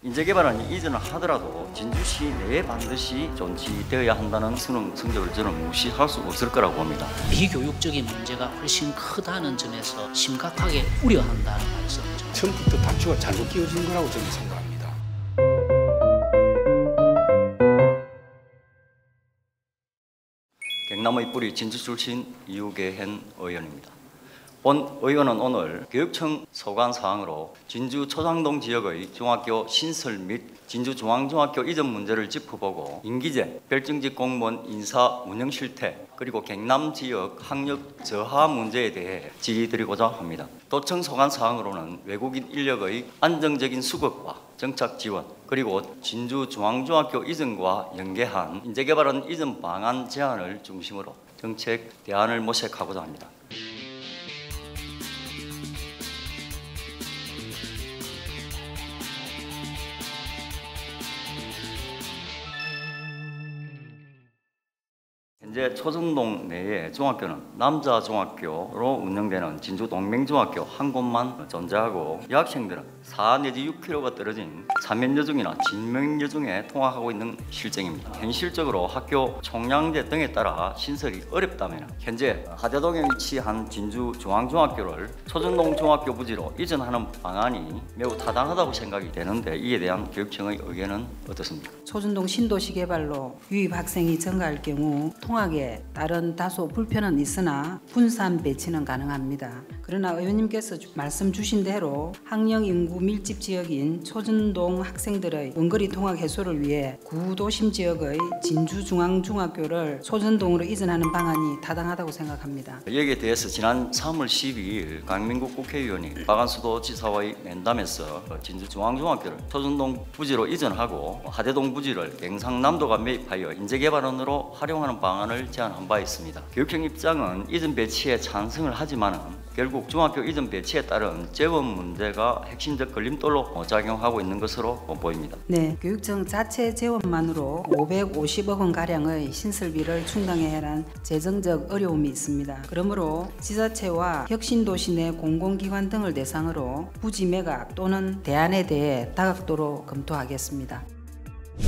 인재개발은 이전을 하더라도 진주시 내에 반드시 존치되어야 한다는 수능 성적을 저는 무시할 수 없을 거라고 봅니다. 비교육적인 문제가 훨씬 크다는 점에서 심각하게 우려한다는 말씀이죠. 처음부터 단추가 잘못 끼워진 거라고 저는 생각합니다. 경남의 뿌리 진주 출신 이우계현 의원입니다. 본 의원은 오늘 교육청 소관 사항으로 진주 초장동 지역의 중학교 신설 및 진주중앙중학교 이전 문제를 짚어보고 인기제, 별정직 공무원 인사 운영 실태, 그리고 경남 지역 학력 저하 문제에 대해 질의드리고자 합니다. 도청 소관 사항으로는 외국인 인력의 안정적인 수급과 정착 지원, 그리고 진주중앙중학교 이전과 연계한 인재개발은 이전 방안 제안을 중심으로 정책 대안을 모색하고자 합니다. 현재 초전동 내의 중학교는 남자 중학교로 운영되는 진주 동맹중학교 한 곳만 존재하고 이 학생들은 4 내지 6km가 떨어진 사면여중이나 진명여중에 통학하고 있는 실정입니다. 현실적으로 학교 총량제 등에 따라 신설이 어렵다면 현재 하대동에 위치한 진주중앙중학교를 초전동 중학교 부지로 이전하는 방안이 매우 타당하다고 생각이 되는데 이에 대한 교육청의 의견은 어떻습니까? 초전동 신도시 개발로 유입 학생이 증가할 경우 통학에 따른 다소 불편은 있으나 분산 배치는 가능합니다. 그러나 의원님께서 말씀 주신 대로 학령 인구 밀집 지역인 초전동 학생들의 원거리 통학 해소를 위해 구도심 지역의 진주중앙중학교를 초전동으로 이전하는 방안이 타당하다고 생각합니다. 여기에 대해서 지난 3월 12일 강민국 국회의원이 박안수도 지사와의 면담에서 진주중앙중학교를 초전동 부지로 이전하고 하대동 부지를 경상남도가 매입하여 인재개발원으로 활용하는 방안을 제안한 바 있습니다. 교육청 입장은 이전 배치에 찬성을 하지만 결국 중학교 이전 배치에 따른 재원 문제가 핵심적 걸림돌로 작용하고 있는 것으로 보입니다. 네, 교육청 자체 재원만으로 550억 원 가량의 신설비를 충당해야 할 재정적 어려움이 있습니다. 그러므로 지자체와 혁신도시 내 공공기관 등을 대상으로 부지 매각 또는 대안에 대해 다각도로 검토하겠습니다.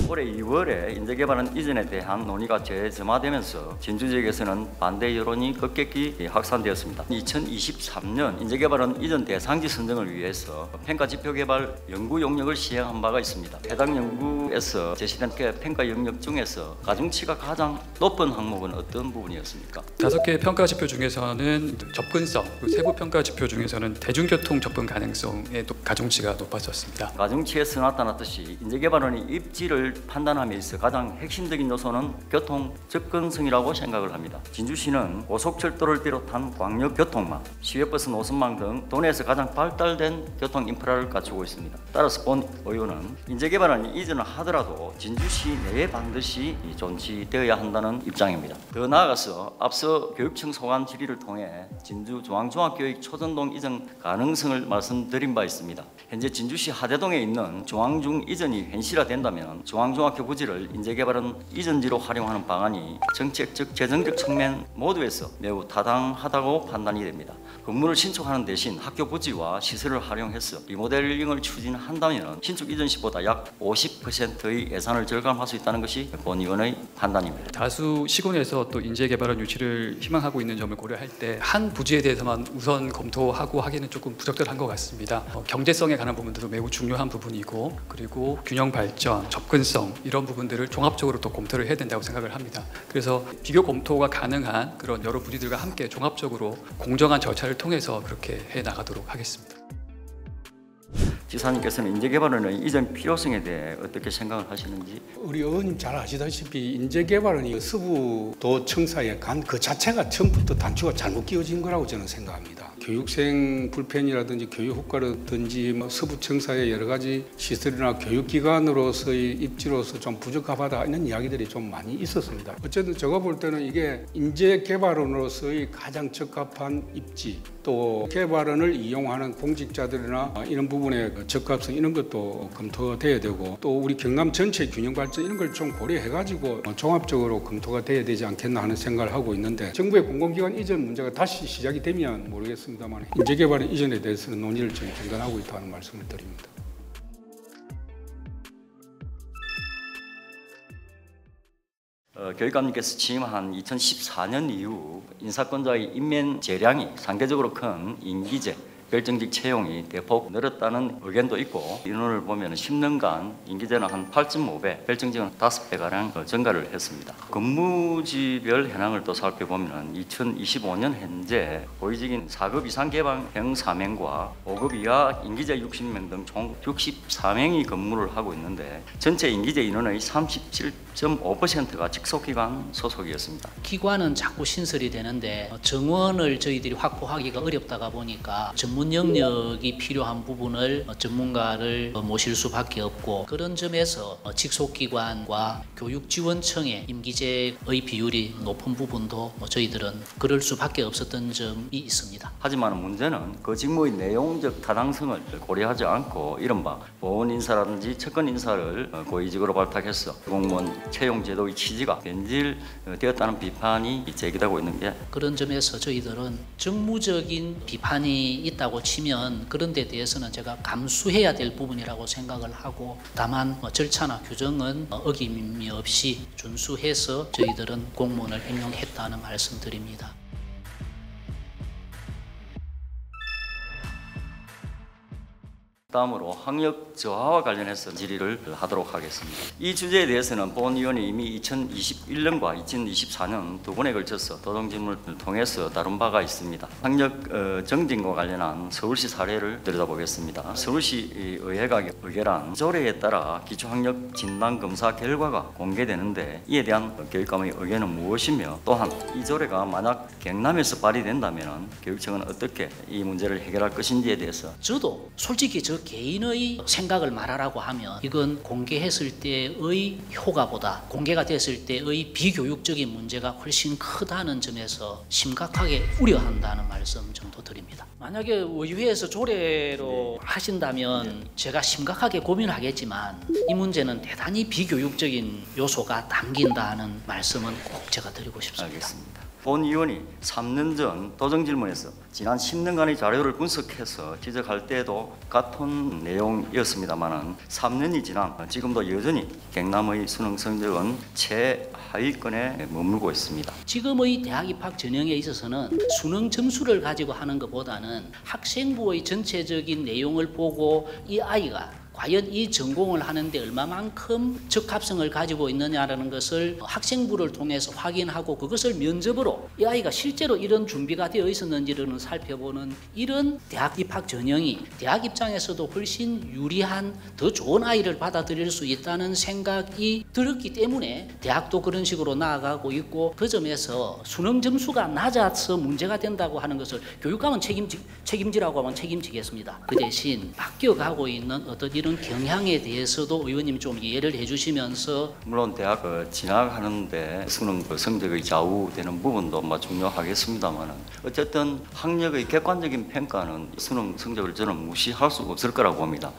올해 2월에 인재개발은 이전에 대한 논의가 재점화되면서 진주 지역에서는 반대 여론이 급격히 확산되었습니다. 2023년 인재개발은 이전 대상지 선정을 위해서 평가지표 개발 연구 용역을 시행한 바가 있습니다. 해당 연구에서 제시된 평가 영역 중에서 가중치가 가장 높은 항목은 어떤 부분이었습니까? 5개 평가지표 중에서는 접근성, 세부 평가지표 중에서는 대중교통 접근 가능성에 가중치가 높아졌습니다. 가중치에서 나타났듯이 인재개발원이 입지를 판단함에 있어 가장 핵심적인 요소는 교통 접근성이라고 생각을 합니다. 진주시는 고속철도를 비롯한 광역교통망, 시외버스 노선망 등 도내에서 가장 발달된 교통 인프라를 갖추고 있습니다. 따라서 본 의원은 인재개발은 이전을 하더라도 진주시 내에 반드시 존치되어야 한다는 입장입니다. 더 나아가서 앞서 교육청 소관 질의를 통해 진주중앙중학교의 초전동 이전 가능성을 말씀드린 바 있습니다. 현재 진주시 하대동에 있는 중앙중 이전이 현실화된다면 중앙중학교 부지를 인재개발은 이전지로 활용하는 방안이 정책적, 재정적 측면 모두에서 매우 타당하다고 판단이 됩니다. 건물을 신축하는 대신 학교 부지와 시설을 활용해서 리모델링을 추진한다면 신축 이전 시보다 약 50%의 예산을 절감할 수 있다는 것이 본 의원의 판단입니다. 다수 시군에서 또 인재개발원 유치를 희망하고 있는 점을 고려할 때 한 부지에 대해서만 우선 검토하고 하기는 조금 부적절한 것 같습니다. 경제성에 관한 부분들도 매우 중요한 부분이고 그리고 균형 발전, 접근성 이런 부분들을 종합적으로 또 검토를 해야 된다고 생각을 합니다. 그래서 비교 검토가 가능한 그런 여러 부지들과 함께 종합적으로 공정한 절차를 통해서 그렇게 해 나가도록 하겠습니다. 지사님께서는 인재개발원의 이전 필요성에 대해 어떻게 생각을 하시는지? 우리 의원님 잘 아시다시피 인재개발원이 서부도청사에 간 그 자체가 처음부터 단추가 잘못 끼워진 거라고 저는 생각합니다. 교육생 불편이라든지 교육 효과라든지 서부청사의 여러 가지 시설이나 교육기관으로서의 입지로서 좀 부적합하다 이런 이야기들이 좀 많이 있었습니다. 어쨌든 제가 볼 때는 이게 인재개발원으로서의 가장 적합한 입지 또 개발원을 이용하는 공직자들이나 이런 부분의 적합성 이런 것도 검토돼야 되고 또 우리 경남 전체 균형 발전 이런 걸 좀 고려해가지고 종합적으로 검토가 돼야 되지 않겠나 하는 생각을 하고 있는데 정부의 공공기관 이전 문제가 다시 시작이 되면 모르겠습니다만 인재개발 이전에 대해서는 논의를 지금 중단하고 있다는 말씀을 드립니다. 교육감님께서 취임한 2014년 이후 인사권자의 임면 재량이 상대적으로 큰 임기제, 결정직 채용이 대폭 늘었다는 의견도 있고 인원을 보면 10년간 임기제는 한 8.5배, 결정직은 5배가량 증가를 했습니다. 근무지별 현황을 또 살펴보면 2025년 현재 고위직인 4급 이상 개방형 사명과 5급 이하 임기제 60명 등 총 64명이 근무를 하고 있는데 전체 임기제 인원의 37.5%가 직속기관 소속이었습니다. 기관은 자꾸 신설이 되는데 정원을 저희들이 확보하기가 어렵다가 보니까 전문 영역이 필요한 부분을 전문가를 모실 수밖에 없고 그런 점에서 직속기관과 교육지원청의 임기제의 비율이 높은 부분도 저희들은 그럴 수밖에 없었던 점이 있습니다. 하지만 문제는 그 직무의 내용적 타당성을 고려하지 않고 이른바 보훈 인사라든지 측근 인사를 고위직으로 발탁해서 공무원 채용 제도의 취지가 변질되었다는 비판이 제기되고 있는 게 그런 점에서 저희들은 정무적인 비판이 있다고 치면 그런 데 대해서는 제가 감수해야 될 부분이라고 생각을 하고 다만 절차나 규정은 어김이 없이 준수해서 저희들은 공무원을 임용했다는 말씀드립니다. 다음으로 학력 저하와 관련해서 질의를 하도록 하겠습니다. 이 주제에 대해서는 본위원이 이미 2021년과 2024년 두 번에 걸쳐서 도정질문을 통해서 다룬 바가 있습니다. 학력 정진과 관련한 서울시 사례를 들여다보겠습니다. 서울시 의회가 의결한 조례에 따라 기초학력 진단검사 결과가 공개되는데 이에 대한 교육감의 의견은 무엇이며 또한 이 조례가 만약 경남에서 발의된다면 교육청은 어떻게 이 문제를 해결할 것인지에 대해서 저도 솔직히 저 개인의 생각을 말하라고 하면 이건 공개했을 때의 효과보다 공개가 됐을 때의 비교육적인 문제가 훨씬 크다는 점에서 심각하게 우려한다는 말씀 정도 드립니다. 만약에 의회에서 조례로 하신다면 제가 심각하게 고민하겠지만 이 문제는 대단히 비교육적인 요소가 담긴다는 말씀은 꼭 제가 드리고 싶습니다. 알겠습니다. 본 의원이 3년 전 도정질문에서 지난 10년간의 자료를 분석해서 지적할 때도 같은 내용이었습니다만 3년이 지난 지금도 여전히 경남의 수능 성적은 최하위권에 머물고 있습니다. 지금의 대학 입학 전형에 있어서는 수능 점수를 가지고 하는 것보다는 학생부의 전체적인 내용을 보고 이 아이가 과연 이 전공을 하는데 얼마만큼 적합성을 가지고 있느냐라는 것을 학생부를 통해서 확인하고 그것을 면접으로 이 아이가 실제로 이런 준비가 되어 있었는지를 살펴보는 이런 대학 입학 전형이 대학 입장에서도 훨씬 유리한 더 좋은 아이를 받아들일 수 있다는 생각이 들었기 때문에 대학도 그런 식으로 나아가고 있고 그 점에서 수능 점수가 낮아서 문제가 된다고 하는 것을 교육감은 책임지라고 하면 책임지겠습니다. 그 대신 바뀌어가고 있는 어떤 이런 경향에 대해서도 의원님이 좀 이해를 해주시면서 물론 대학 진학하는데 수능 성적의 좌우되는 부분도 중요하겠습니다만 어쨌든 학력의 객관적인 평가는 수능 성적을 저는 무시할 수 없을 거라고 봅니다.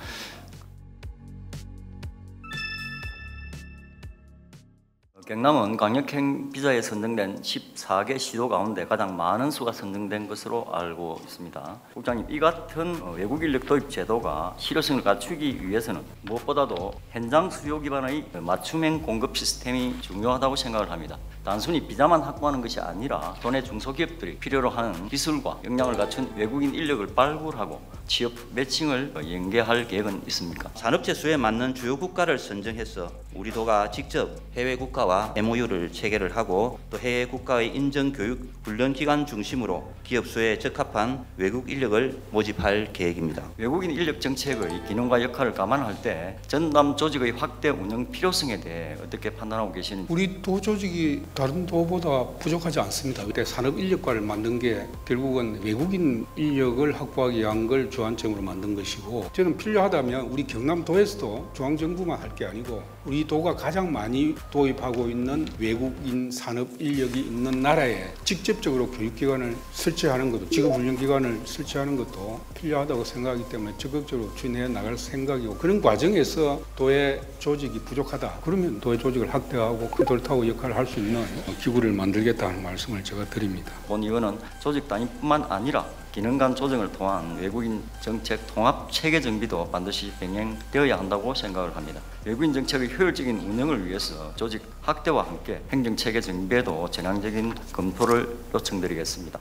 경남은 강력행 비자에 선정된 14개 시도 가운데 가장 많은 수가 선정된 것으로 알고 있습니다. 국장님, 이 같은 외국 인력 도입 제도가 실효성을 갖추기 위해서는 무엇보다도 현장 수요 기반의 맞춤형 공급 시스템이 중요하다고 생각을 합니다. 단순히 비자만 확보하는 것이 아니라 도내 중소기업들이 필요로 하는 기술과 역량을 갖춘 외국인 인력을 발굴하고 취업 매칭을 연계할 계획은 있습니까? 산업체 수에 맞는 주요 국가를 선정해서 우리 도가 직접 해외 국가와 MOU를 체결을 하고 또 해외 국가의 인정 교육 훈련 기관 중심으로 기업 수에 적합한 외국 인력을 모집할 계획입니다. 외국인 인력 정책의 기능과 역할을 감안할 때 전담 조직의 확대 운영 필요성에 대해 어떻게 판단하고 계시는지? 우리 도 조직이 다른 도보다 부족하지 않습니다. 그때 산업 인력과를 만든 게 결국은 외국인 인력을 확보하기 위한 걸 주안점으로 만든 것이고 저는 필요하다면 우리 경남도에서도 중앙정부만 할 게 아니고 우리 도가 가장 많이 도입하고 있는 외국인 산업 인력이 있는 나라에 직접적으로 교육기관을 설치하는 것도 직업훈련기관을 설치하는 것도 필요하다고 생각하기 때문에 적극적으로 추진해 나갈 생각이고 그런 과정에서 도의 조직이 부족하다. 그러면 도의 조직을 확대하고 큰 돌타워 역할을 할 수 있는 기구를 만들겠다는 말씀을 제가 드립니다. 본 의원은 조직 단위뿐만 아니라 기능 간 조정을 통한 외국인 정책 통합 체계 정비도 반드시 병행되어야 한다고 생각을 합니다. 외국인 정책의 효율적인 운영을 위해서 조직 확대와 함께 행정체계 정비에도 전향적인 검토를 요청드리겠습니다.